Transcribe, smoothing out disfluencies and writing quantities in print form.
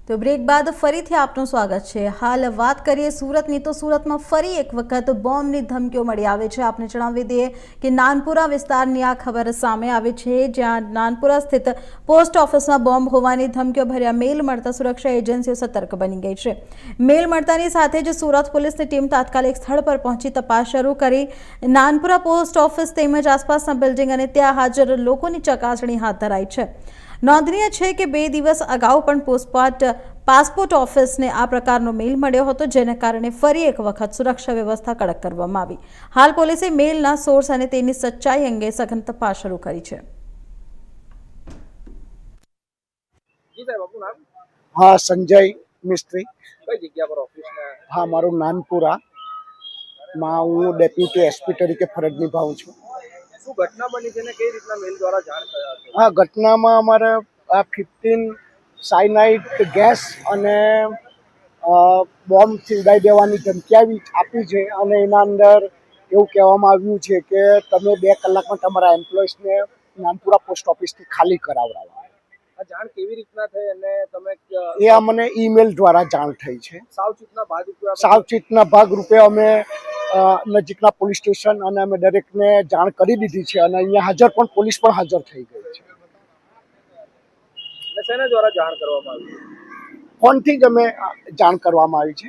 તો બ્રેક બાદ ફરીથી આપનું સ્વાગત છે। હાલ વાત કરીએ સુરતની, તો સુરતમાં ફરી એક વખત બોમ્બની ધમકીઓ મળી આવે છે। આપને જણાવી દઈએ કે નાનપુરા વિસ્તારની આ ખબર સામે આવી છે, જ્યાં નાનપુરા સ્થિત પોસ્ટ ઓફિસમાં બોમ્બ હોવાની ધમકીઓ ભર્યા મેલ મળતા સુરક્ષા એજન્સીઓ સતર્ક બની ગઈ છે। મેલ મળતાની સાથે જ સુરત પોલીસની ટીમ તાત્કાલિક સ્થળ પર પહોંચી તપાસ શરૂ કરી નાનપુરા પોસ્ટ ઓફિસ તેમજ આસપાસના બિલ્ડિંગ અને ત્યાં હાજર લોકોની ચકાસણી હાથ ધરાઈ છે। નોંધનીય છે કે 2 દિવસ અગાઉ પણ પાસપોર્ટ ઓફિસને આ પ્રકારનો મેલ મળ્યો હતો, જેને કારણે ફરી એક વખત સુરક્ષા વ્યવસ્થા કડક કરવામાં આવી। હાલ પોલીસે મેલના સોર્સ અને તેની સચ્ચાઈ અંગે સઘન તપાસ શરૂ કરી છે। हाँ, संजय मिस्त्री। कई जगह पर ऑफिस में? हाँ, मारू नानपुरा में हूँ डेप्यूटी एसपी तरीके फरज निभावुं छुं। શું ઘટના બની છે ને કઈ રીતના મેલ દ્વારા જાણ કર્યા છે? हाँ, घटनामां अमारे 15 साइनाइड गैस अने बॉम्बथी उडाई देवानी धमकी आपी छे अने एना अंदर एवुं कहेवामां आव्युं छे के तमे 2 कलाकमां तमारा एम्प्लॉयीजने नानपुरा पोस्ट ऑफिसथी खाली करावराવો। આ જાણ કેવી રીતના થઈ અને તમે એ અમને ईमेल द्वारा जाण थई छे। સાવચેતના ભાગરૂપે सावचेतना भागरूपे अमे नजीकना पोलीस स्टेशन अने अमे दरेकने जाण करी दीधी छे अने अहींया हाजर पण पोलीस पण हाजर थई गई छे। અને શેના દ્વારા જાણ કરવામાં આવી? फोनथी ज अमे जाण करवामां आवी छे।